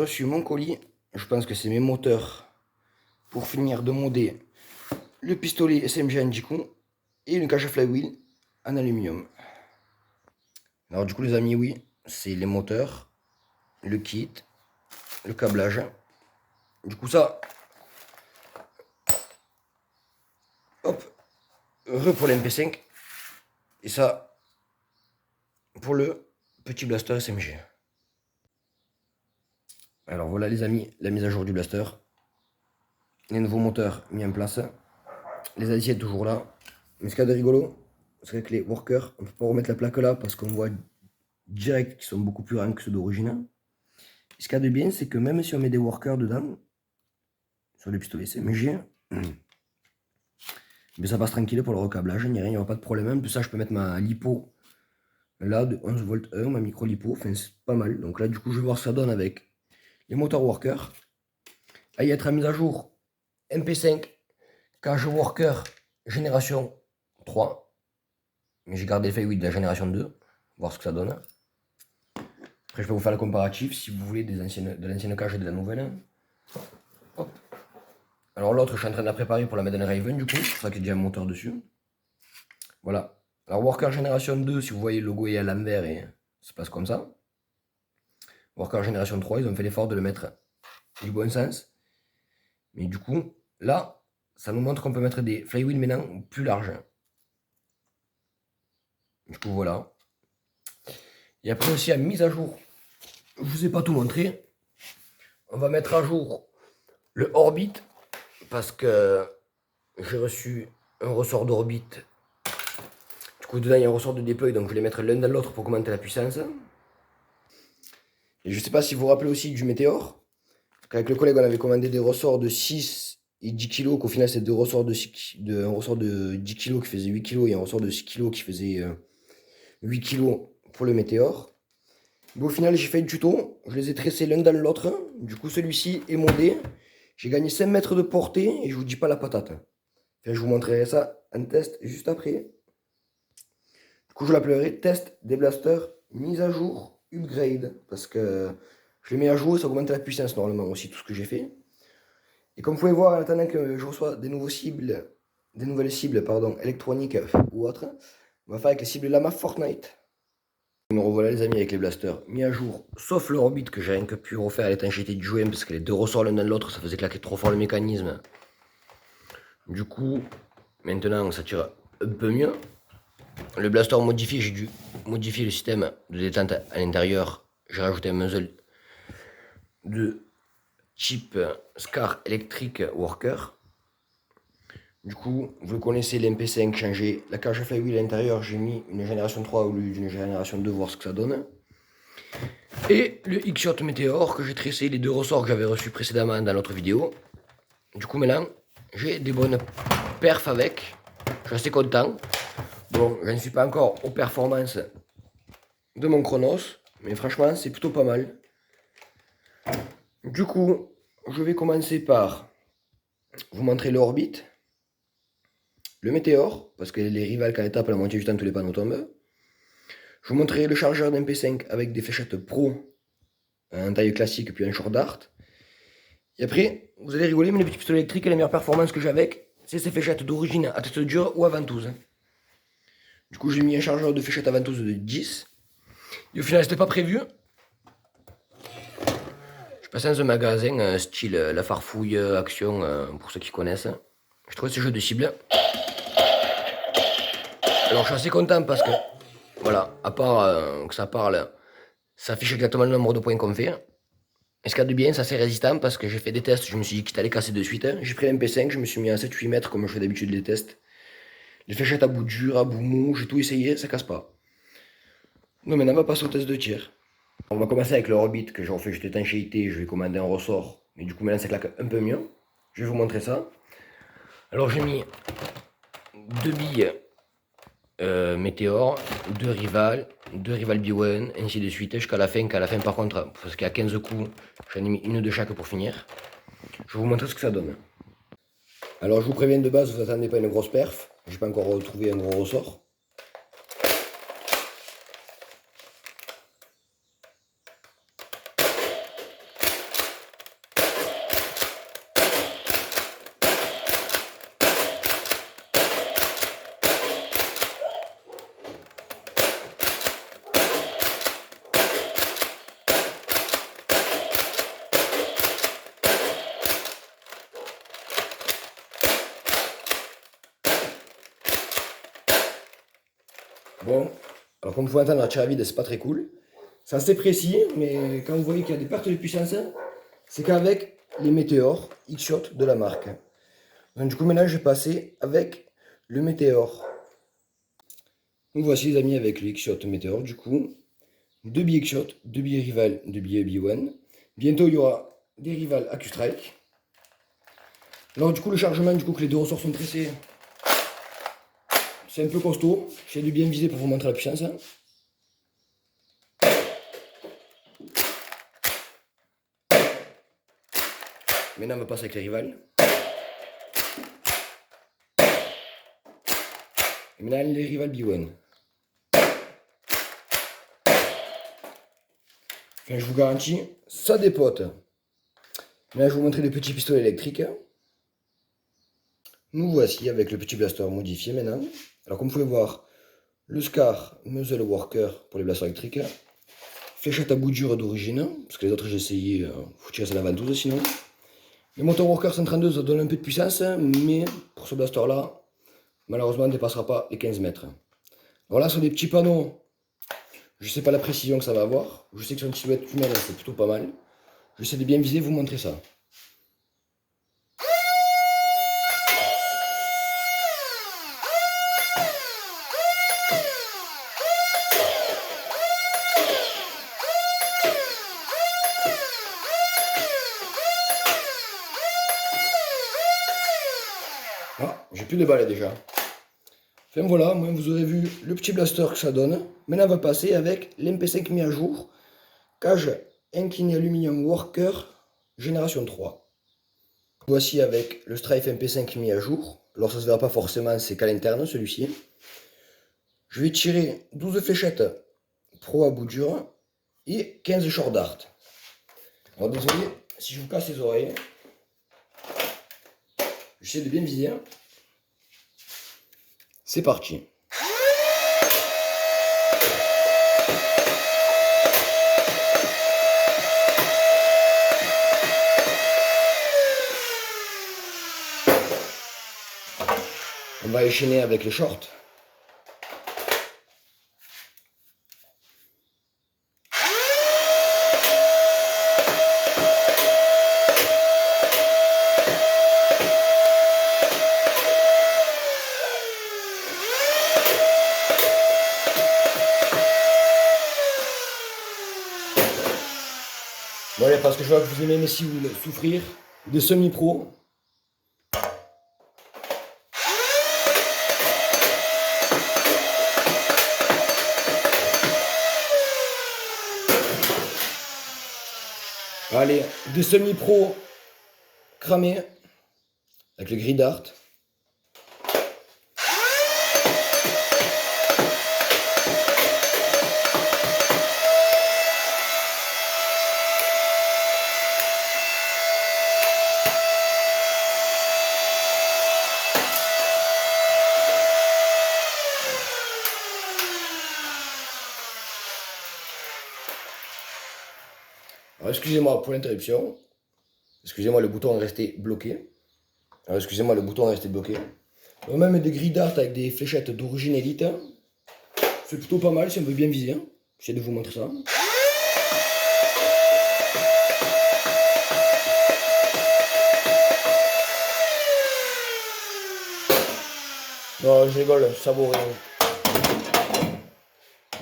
reçu mon colis. Je pense que c'est mes moteurs pour finir de modder le pistolet SMG Anjiku et une cage à flywheel en aluminium. Alors du coup les amis, oui, c'est les moteurs, le kit, le câblage. Du coup ça, hop, pour l'MP5 et ça pour le petit blaster SMG. Alors voilà les amis, la mise à jour du blaster. Les nouveaux moteurs mis en place. Les additifs toujours là. Mais ce qu'il y a de rigolo, c'est qu'avec les workers, on ne peut pas remettre la plaque là parce qu'on voit direct qu'ils sont beaucoup plus rangs que ceux d'origine. Ce qu'il y a de bien, c'est que même si on met des workers dedans, sur le pistolet SMG, mais ça passe tranquille pour le recablage, ni rien, il n'y aura pas de problème. En plus ça, je peux mettre ma lipo là de 11 volts 1, ma micro lipo, enfin c'est pas mal. Donc là du coup je vais voir ce que ça donne avec les moteurs workers. À y être à mise à jour, MP5, cage worker génération 3. Mais j'ai gardé le flywheel de la génération 2, voir ce que ça donne. Après je vais vous faire le comparatif si vous voulez de l'ancienne cage et de la nouvelle. Hop. Alors l'autre je suis en train de la préparer pour la mettre dans le Raven du coup, c'est pour ça qu'il y a déjà un moteur dessus. Voilà. Alors Worker génération 2, si vous voyez le logo est à l'envers et ça se passe comme ça. Worker génération 3, ils ont fait l'effort de le mettre du bon sens. Mais du coup, là, ça nous montre qu'on peut mettre des flywheels maintenant plus larges. Du coup voilà. Et après aussi à mise à jour, je vous ai pas tout montré. On va mettre à jour le Orbit parce que j'ai reçu un ressort d'Orbit. Du coup dedans il y a un ressort de déploy, donc je vais les mettre l'un dans l'autre pour augmenter la puissance. Et je sais pas si vous vous rappelez aussi du Météor. Avec le collègue on avait commandé des ressorts de 6 et 10 kg, qu'au final c'est deux ressorts un ressort de 10 kg qui faisait 8 kg et un ressort de 6 kg qui faisait 8 kg pour le Météor. Bon, au final, j'ai fait le tuto, je les ai tressés l'un dans l'autre. Du coup, celui-ci est modé. J'ai gagné 5 mètres de portée et je vous dis pas la patate. Enfin, je vous montrerai ça en test juste après. Du coup, je l'appellerai test des blasters mise à jour upgrade parce que je les mets à jour, ça augmente la puissance normalement aussi, tout ce que j'ai fait. Et comme vous pouvez voir, en attendant que je reçois des nouvelles cibles électroniques ou autres, on va faire avec les cibles Lama Fortnite. Me revoilà les amis avec les blasters mis à jour, sauf le Orbit que j'ai rien que pu refaire à l'étanchéité du joint parce que les deux ressorts l'un dans l'autre, ça faisait claquer trop fort le mécanisme. Du coup, maintenant ça tire un peu mieux. Le blaster modifié, j'ai dû modifier le système de détente à l'intérieur. J'ai rajouté un muzzle de type Scar Electric Worker. Du coup, vous le connaissez, l'MP5 changé. La cage à flywheel à l'intérieur, j'ai mis une génération 3 au lieu d'une génération 2, voir ce que ça donne. Et le X-Shot Meteor que j'ai tressé, les deux ressorts que j'avais reçus précédemment dans l'autre vidéo. Du coup, maintenant, j'ai des bonnes perfs avec. Je suis assez content. Bon, je ne suis pas encore aux performances de mon Chronos, mais franchement, c'est plutôt pas mal. Du coup, je vais commencer par vous montrer l'Orbit. Le Météor, parce que les rivales qu'à l'étape, la moitié du temps, tous les panneaux tombent. Je vous montrerai le chargeur d'MP5 avec des fléchettes pro, en taille classique, puis un short dart. Et après, vous allez rigoler, mais les petits pistolets électriques, les meilleures performances que j'ai avec, c'est ces fléchettes d'origine à tête dure ou à ventouse. Du coup, j'ai mis un chargeur de fléchettes à ventouse de 10. Et au final, c'était pas prévu. Je passais dans un magasin style La Farfouille Action, pour ceux qui connaissent. Je trouvais ce jeu de cible. Alors, je suis assez content parce que, voilà, à part que ça parle, ça affiche exactement le nombre de points qu'on fait. Et ce qu'il y a de bien, c'est assez résistant parce que j'ai fait des tests, je me suis dit qu'il allait casser de suite. J'ai pris l'MP5, je me suis mis à 7-8 mètres comme je fais d'habitude les tests. Les fléchettes à bout dur, à bout mou, j'ai tout essayé, ça casse pas. Donc maintenant on va passer au test de tir. On va commencer avec le Orbit que j'ai refait juste étanchéité, je vais commander un ressort. Mais du coup maintenant ça claque un peu mieux. Je vais vous montrer ça. Alors j'ai mis deux billes Météor, deux Rival B1, ainsi de suite jusqu'à la fin. Qu'à la fin par contre, parce qu'il y a 15 coups, j'en ai mis une de chaque pour finir. Je vais vous montrer ce que ça donne. Alors je vous préviens de base, vous attendez pas une grosse perf. J'ai pas encore retrouvé un gros ressort. Bon, alors comme vous pouvez entendre, la tire à vide, c'est pas très cool. C'est assez précis, mais quand vous voyez qu'il y a des pertes de puissance, c'est qu'avec les météores X-Shot de la marque. Donc du coup, maintenant, je vais passer avec le météore. Donc voici les amis avec le X-Shot météore, du coup. 2 billets X-Shot, 2 billets Rival, 2 billets B1. Bientôt, il y aura des Rival AccuStrike. Alors du coup, le chargement, du coup, que les deux ressorts sont pressés, c'est un peu costaud. J'essaie de bien viser pour vous montrer la puissance. Maintenant, on va passer avec les Rival. Et maintenant, les Rival B1. Enfin, je vous garantis, ça dépote. Maintenant, je vais vous montrer les petits pistolets électriques. Nous voici avec le petit blaster modifié maintenant. Alors, comme vous pouvez voir, le SCAR Muzzle Worker pour les blasters électriques. Fléchette à bout dur d'origine, parce que les autres j'ai essayé, faut tirer ça la ventouse sinon. Le moteur Worker 132 ça donne un peu de puissance, mais pour ce blaster là, malheureusement, on ne dépassera pas les 15 mètres. Alors là, sur des petits panneaux, je ne sais pas la précision que ça va avoir. Je sais que sur une silhouette humaine, c'est plutôt pas mal. J'essaie de bien viser, vous montrer ça. Ah, j'ai plus de balles déjà. Enfin voilà, moi vous aurez vu le petit blaster que ça donne. Maintenant on va passer avec l'MP5 mis à jour. Cage incliné aluminium Worker génération 3. Voici avec le Strife MP5 mis à jour. Alors ça se verra pas forcément, c'est qu'à l'interne celui-ci. Je vais tirer 12 fléchettes pro à bout dur et 15 short dart. Alors désolé si je vous casse les oreilles. J'essaie de bien viser. C'est parti. On va enchaîner avec les shorts. Voilà, parce que je vois que vous aimez Messi ou souffrir des semi-pro. Allez, des semi-pro cramés avec le grid art. Alors excusez-moi pour l'interruption. Excusez-moi, le bouton est resté bloqué. Alors excusez-moi, le bouton est resté bloqué. On va même des grilles d'art avec des fléchettes d'origine élite. C'est plutôt pas mal si on veut bien viser. J'essaie de vous montrer ça. Non, je rigole, ça vaut rien.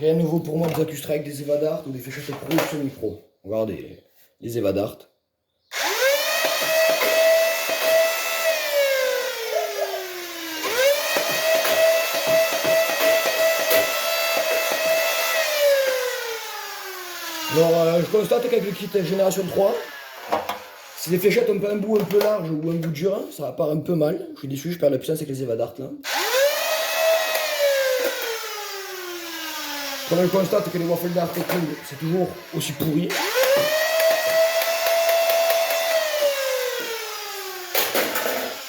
Rien de nouveau pour moi des AccuStrike, des Evadart ou des fléchettes pro ou semi-pro. Regardez, les Evadart. Alors, je constate qu'avec le kit génération 3, si les fléchettes ont pas un bout un peu large ou un bout dur, ça va part un peu mal. Je suis déçu, je perds la puissance avec les Evadart là. Comme je constate que les waffles d'art c'est toujours aussi pourri.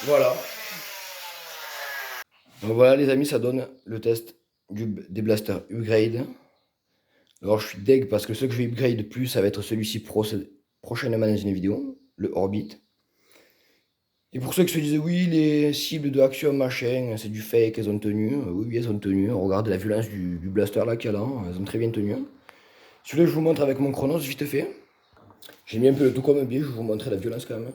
Voilà. Donc voilà les amis, ça donne le test des blasters upgrade. Alors je suis deg parce que ce que je vais upgrade plus, ça va être celui-ci prochainement dans une vidéo, le Orbit. Et pour ceux qui se disaient, oui, les cibles de Axiom, machin, c'est du fake, elles ont tenu. Oui, oui, elles ont tenu. Regardez la violence du blaster là qu'il y a là, elles ont très bien tenu. Celui-là, je vous montre avec mon chronos, vite fait. J'ai mis un peu le tout comme un biais, je vais vous montrer la violence quand même.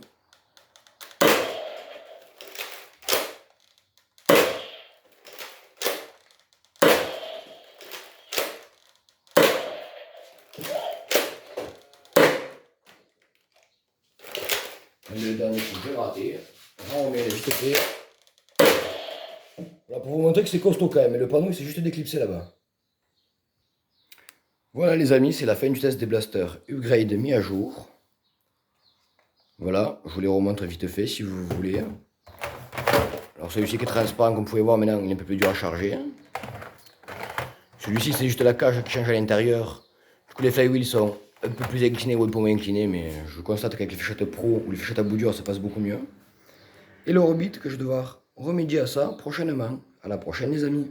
Le dernier coup, j'ai raté. On met vite fait. Voilà, pour vous montrer que c'est costaud quand même, mais le panneau il s'est juste déclipsé là-bas. Voilà les amis, c'est la fin du test des blasters upgrade mis à jour. Voilà, je vous les remontre vite fait si vous voulez. Alors celui-ci qui est transparent, comme vous pouvez voir maintenant, il est un peu plus dur à charger. Celui-ci c'est juste la cage qui change à l'intérieur. Du coup les flywheels sont un peu plus inclinés ou un peu moins inclinés, mais je constate qu'avec les fléchettes pro ou les fléchettes à bout dur ça passe beaucoup mieux. Et l'orbite que je vais devoir remédier à ça prochainement. À la prochaine les amis.